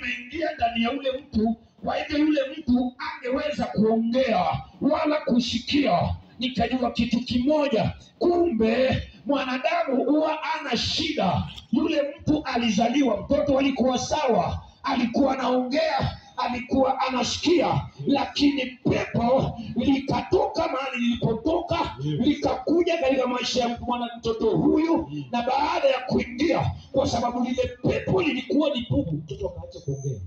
limeingia ndani ya ule mtu. Kwa hivyo yule mtu angeweza kuongea wala kusikia. Nikajua kitu kimoja, kumbe mwanadamu huwa ana shida. Yule mtu alizaliwa, mtoto alikuwa sawa, alikuwa anaongea, alikuwa anasikia, lakini pepo likatoka mahali lilipotoka, likakuja katika maisha ya mtoto huyu, na baada ya kuingia, kwa sababu lile pepo lilikuwa ni bubu, mtoto akaacha kuongea.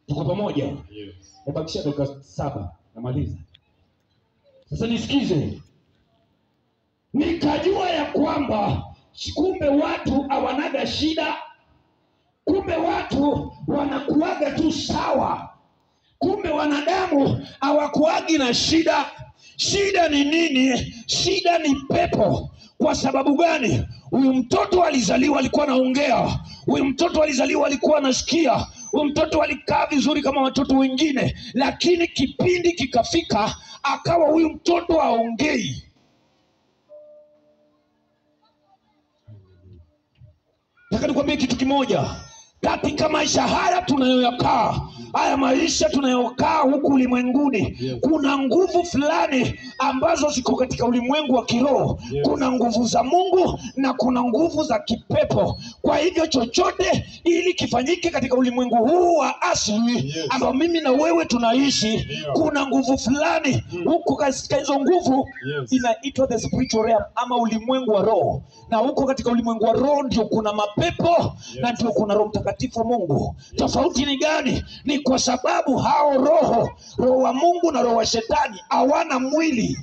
Tuko pamoja? Nimebakisha dakika 7 namaliza. Sasa nisikize. Nikajua ya kwamba kumbe watu hawanaga shida. Kumbe watu wanakuaga tu sawa. Kumbe wanadamu hawakuagi na shida. Shida ni nini? Shida ni pepo. Kwa sababu gani? Huyu mtoto alizaliwa alikuwa anaongea. Huyu mtoto alizaliwa alikuwa anasikia. Huyu mtoto alikaa vizuri kama watoto wengine, lakini kipindi kikafika akawa huyu mtoto haongei. Nataka nikwambie kitu kimoja. Katika maisha haya tunayoyakaa, haya maisha tunayokaa huku ulimwenguni, kuna nguvu fulani ambazo ziko katika ulimwengu wa kiroho. Kuna nguvu za Mungu na kuna nguvu za kipepo. Kwa hivyo chochote ili kifanyike katika ulimwengu huu wa asili ambao mimi na wewe tunaishi, kuna nguvu fulani huko. Katika hizo nguvu inaitwa the spiritual realm, ama ulimwengu wa roho. Na huko katika ulimwengu wa roho ndio kuna mapepo na ndio kuna Roho Mtakatifu Mungu. Tofauti ni gani? Ni kwa sababu hao roho wa Mungu na roho wa shetani hawana mwili.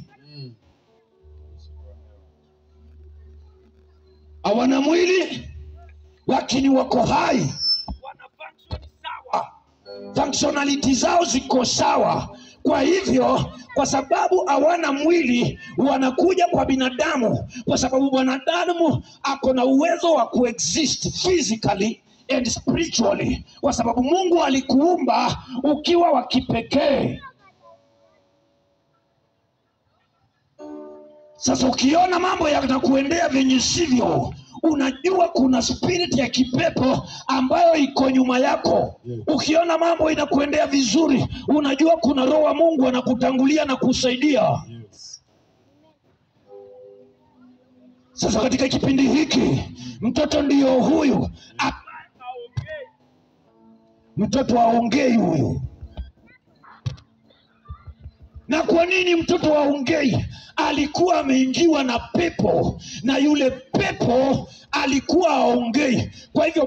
Hawana mwili, lakini wako hai. Wana function sawa. Functionality zao ziko sawa. Kwa hivyo, kwa sababu hawana mwili, wanakuja kwa binadamu. Kwa sababu binadamu ako na uwezo wa kuexist physically and spiritually. Kwa sababu Mungu alikuumba ukiwa wa kipekee. Sasa ukiona mambo yanakuendea venye sivyo, unajua kuna spirit ya kipepo ambayo iko nyuma yako. Ukiona mambo inakuendea vizuri, unajua kuna roho wa Mungu anakutangulia na kusaidia. Sasa katika kipindi hiki, mtoto ndiyo huyu. Mtoto haongei huyu. Na kwa nini mtoto haongei? Alikuwa ameingiwa na pepo, na yule pepo alikuwa haongei. Kwa hivyo